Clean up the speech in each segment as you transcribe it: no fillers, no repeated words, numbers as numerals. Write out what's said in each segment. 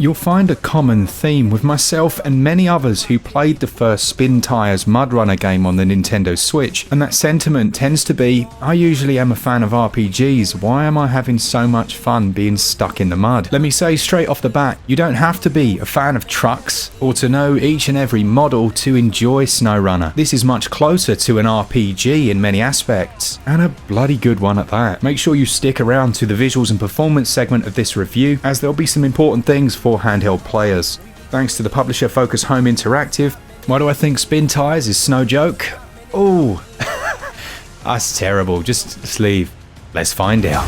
You'll find a common theme with myself and many others who played the first Spintires Mudrunner game on the Nintendo Switch, and that sentiment tends to be, I usually am a fan of RPGs, why am I having so much fun being stuck in the mud? Let me say straight off the bat, you don't have to be a fan of trucks or to know each and every model to enjoy Snowrunner. This is much closer to an RPG in many aspects, and a bloody good one at that. Make sure you stick around to the visuals and performance segment of this review, as there'll be some important things for handheld players. Thanks to the publisher Focus Home Interactive. Why do I think Spintires is no joke? Oh, that's terrible. Just leave. Let's find out.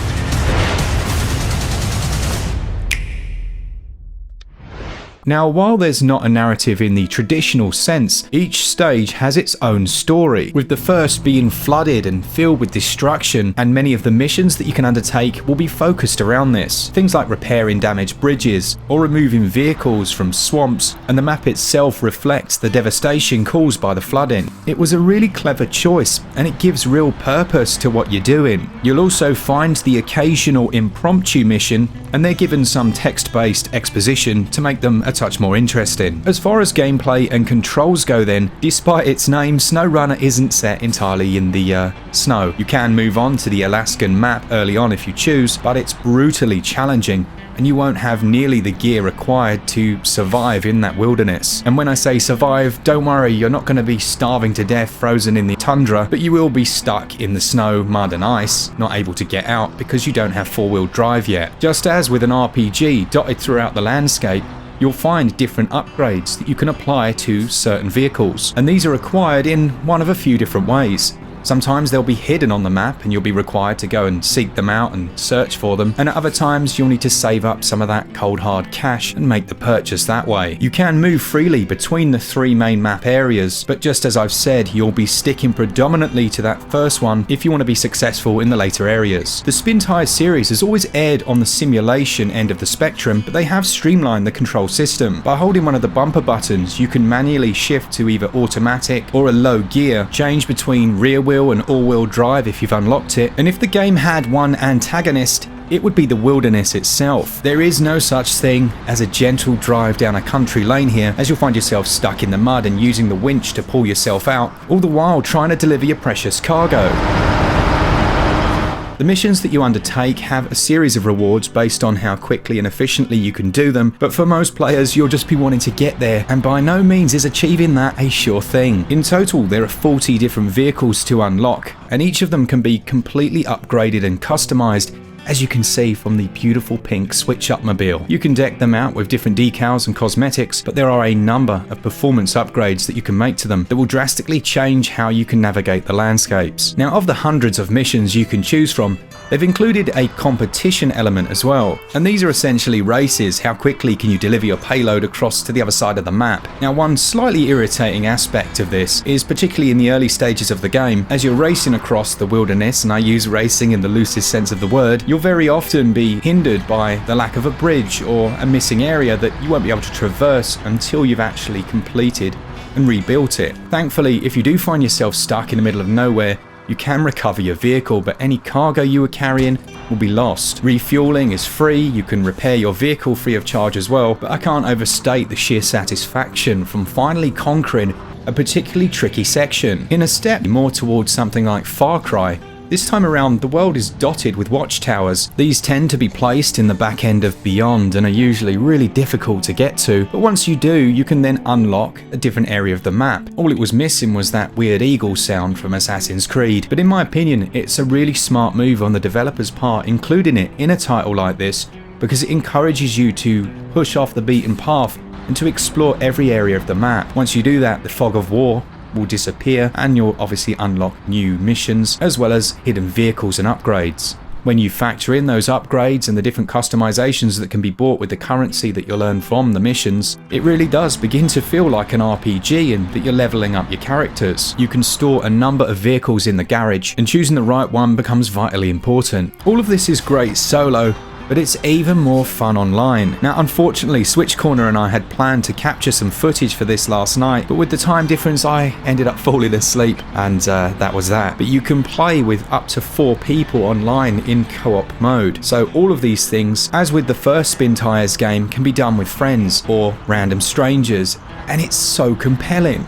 Now, while there's not a narrative in the traditional sense, each stage has its own story, with the first being flooded and filled with destruction, and many of the missions that you can undertake will be focused around this. Things like repairing damaged bridges, or removing vehicles from swamps, and the map itself reflects the devastation caused by the flooding. It was a really clever choice, and it gives real purpose to what you're doing. You'll also find the occasional impromptu mission, and they're given some text-based exposition to make them a touch more interesting. As far as gameplay and controls go then, despite its name, Snowrunner isn't set entirely in the snow. You can move on to the Alaskan map early on if you choose, but it's brutally challenging, and you won't have nearly the gear required to survive in that wilderness. And when I say survive, don't worry, you're not going to be starving to death frozen in the tundra, but you will be stuck in the snow, mud and ice, not able to get out because you don't have four-wheel drive yet. Just as with an RPG dotted throughout the landscape, you'll find different upgrades that you can apply to certain vehicles, and these are acquired in one of a few different ways. Sometimes they'll be hidden on the map and you'll be required to go and seek them out and search for them, and at other times you'll need to save up some of that cold hard cash and make the purchase that way. You can move freely between the three main map areas, but just as I've said, you'll be sticking predominantly to that first one if you want to be successful in the later areas. The Spintires series has always aired on the simulation end of the spectrum, but they have streamlined the control system. By holding one of the bumper buttons, you can manually shift to either automatic or a low gear, change between rear wheel and all-wheel drive if you've unlocked it, and if the game had one antagonist, it would be the wilderness itself. There is no such thing as a gentle drive down a country lane here, as you'll find yourself stuck in the mud and using the winch to pull yourself out, all the while trying to deliver your precious cargo. The missions that you undertake have a series of rewards based on how quickly and efficiently you can do them, but for most players you'll just be wanting to get there, and by no means is achieving that a sure thing. In total there are 40 different vehicles to unlock, and each of them can be completely upgraded and customized, as you can see from the beautiful pink SwitchUp mobile. You can deck them out with different decals and cosmetics, but there are a number of performance upgrades that you can make to them that will drastically change how you can navigate the landscapes. Now, of the hundreds of missions you can choose from, they've included a competition element as well, and these are essentially races. How quickly can you deliver your payload across to the other side of the map? Now, one slightly irritating aspect of this is particularly in the early stages of the game, as you're racing across the wilderness, and I use racing in the loosest sense of the word, you'll very often be hindered by the lack of a bridge or a missing area that you won't be able to traverse until you've actually completed and rebuilt it. Thankfully, if you do find yourself stuck in the middle of nowhere, you can recover your vehicle, but any cargo you were carrying will be lost. Refueling is free, you can repair your vehicle free of charge as well, but I can't overstate the sheer satisfaction from finally conquering a particularly tricky section. In a step more towards something like Far Cry, this time around the world is dotted with watchtowers. These tend to be placed in the back end of Beyond and are usually really difficult to get to, but once you do, you can then unlock a different area of the map. All it was missing was that weird eagle sound from Assassin's Creed, but in my opinion it's a really smart move on the developer's part including it in a title like this, because it encourages you to push off the beaten path and to explore every area of the map. Once you do that, the fog of war will disappear and you'll obviously unlock new missions as well as hidden vehicles and upgrades. When you factor in those upgrades and the different customizations that can be bought with the currency that you'll earn from the missions, it really does begin to feel like an RPG and that you're leveling up your characters. You can store a number of vehicles in the garage, and choosing the right one becomes vitally important. All of this is great solo, but it's even more fun online. Now unfortunately, Switch Corner and I had planned to capture some footage for this last night, but with the time difference I ended up falling asleep, and that was that. But you can play with up to 4 people online in co-op mode, so all of these things, as with the first Spintires game, can be done with friends or random strangers, and it's so compelling.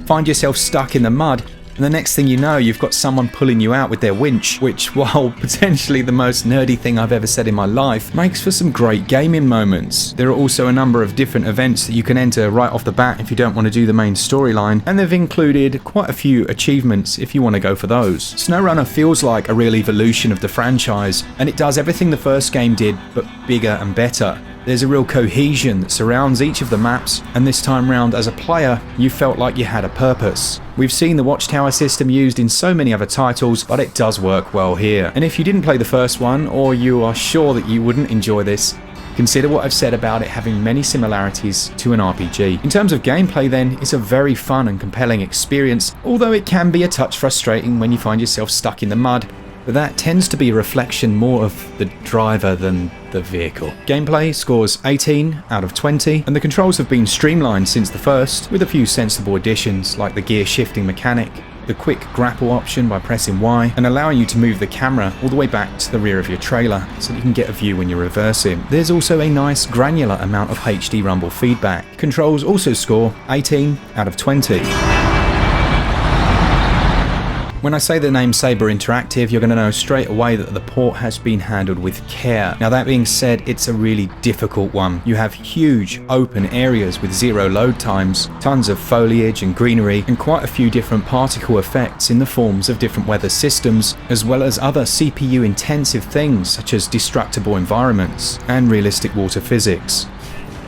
Find yourself stuck in the mud, and the next thing you know, you've got someone pulling you out with their winch, which, while potentially the most nerdy thing I've ever said in my life, makes for some great gaming moments. There are also a number of different events that you can enter right off the bat if you don't want to do the main storyline, and they've included quite a few achievements if you want to go for those. Snowrunner feels like a real evolution of the franchise, and it does everything the first game did, but bigger and better. There's a real cohesion that surrounds each of the maps, and this time round as a player, you felt like you had a purpose. We've seen the watchtower system used in so many other titles, but it does work well here. And if you didn't play the first one, or you are sure that you wouldn't enjoy this, consider what I've said about it having many similarities to an RPG. In terms of gameplay then, it's a very fun and compelling experience, although it can be a touch frustrating when you find yourself stuck in the mud, but that tends to be a reflection more of the driver than the vehicle. Gameplay scores 18 out of 20, and the controls have been streamlined since the first, with a few sensible additions like the gear shifting mechanic, the quick grapple option by pressing Y, and allowing you to move the camera all the way back to the rear of your trailer so that you can get a view when you're reversing. There's also a nice granular amount of HD rumble feedback. Controls also score 18 out of 20. When I say the name Saber Interactive, you're going to know straight away that the port has been handled with care. Now that being said, it's a really difficult one. You have huge open areas with 0 load times, tons of foliage and greenery, and quite a few different particle effects in the forms of different weather systems, as well as other CPU intensive things such as destructible environments and realistic water physics.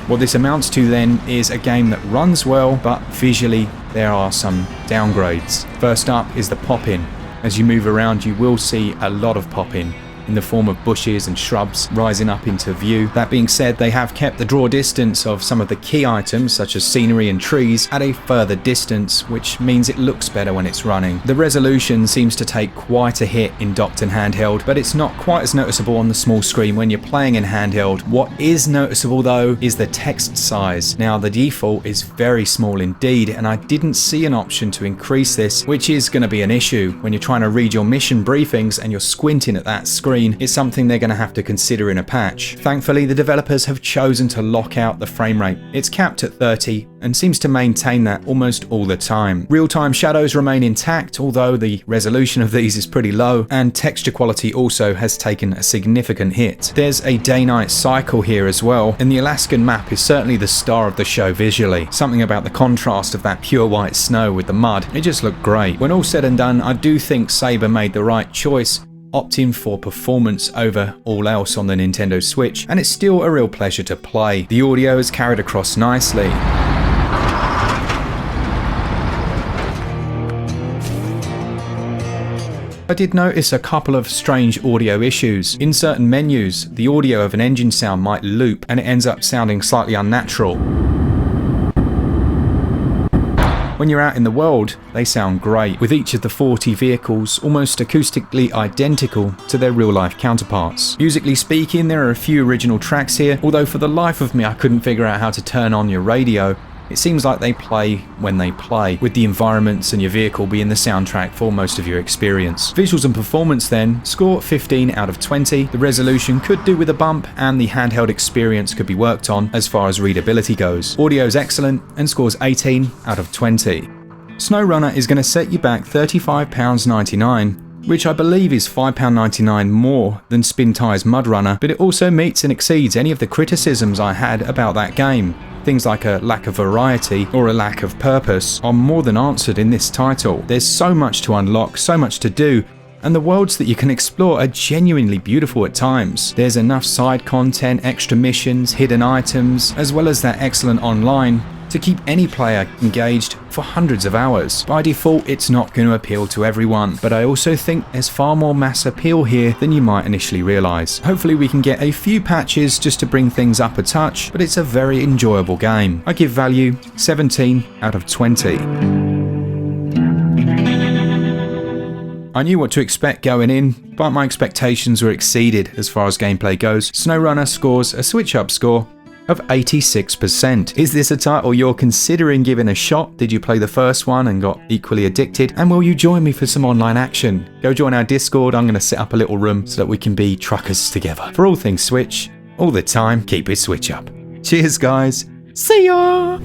What this amounts to then is a game that runs well, but visually there are some downgrades. First up is the pop-in. As you move around, you will see a lot of pop-in in the form of bushes and shrubs rising up into view. That being said, they have kept the draw distance of some of the key items such as scenery and trees at a further distance, which means it looks better when it's running. The resolution seems to take quite a hit in docked and handheld, but it's not quite as noticeable on the small screen when you're playing in handheld. What is noticeable though is the text size. Now the default is very small indeed, and I didn't see an option to increase this, which is going to be an issue when you're trying to read your mission briefings and you're squinting at that screen. It's something they're going to have to consider in a patch. Thankfully, the developers have chosen to lock out the frame rate. It's capped at 30 and seems to maintain that almost all the time. Real-time shadows remain intact, although the resolution of these is pretty low, and texture quality also has taken a significant hit. There's a day-night cycle here as well, and the Alaskan map is certainly the star of the show visually. Something about the contrast of that pure white snow with the mud, it just looked great. When all said and done, I do think Saber made the right choice, opting for performance over all else on the Nintendo Switch, and it's still a real pleasure to play. The audio is carried across nicely. I did notice a couple of strange audio issues. In certain menus, the audio of an engine sound might loop and it ends up sounding slightly unnatural. When you're out in the world, they sound great, with each of the 40 vehicles almost acoustically identical to their real-life counterparts. Musically speaking, there are a few original tracks here, although for the life of me I couldn't figure out how to turn on your radio. It seems like they play when they play, with the environments and your vehicle being the soundtrack for most of your experience. Visuals and performance then, score 15 out of 20. The resolution could do with a bump, and the handheld experience could be worked on as far as readability goes. Audio is excellent and scores 18 out of 20. Snowrunner is going to set you back £35.99, which I believe is £5.99 more than Spintires Mudrunner, but it also meets and exceeds any of the criticisms I had about that game. Things like a lack of variety or a lack of purpose are more than answered in this title. There's so much to unlock, so much to do, and the worlds that you can explore are genuinely beautiful at times. There's enough side content, extra missions, hidden items, as well as that excellent online to keep any player engaged for hundreds of hours. By default, it's not going to appeal to everyone, but I also think there's far more mass appeal here than you might initially realise. Hopefully we can get a few patches just to bring things up a touch, but it's a very enjoyable game. I give value 17 out of 20. I knew what to expect going in, but my expectations were exceeded as far as gameplay goes. Snowrunner scores a SwitchUp score of 86%. Is this a title you're considering giving a shot? Did you play the first one and got equally addicted? And will you join me for some online action? Go join our Discord. I'm going to set up a little room so that we can be truckers together. For all things Switch, all the time, keep it Switch up. Cheers guys. See ya!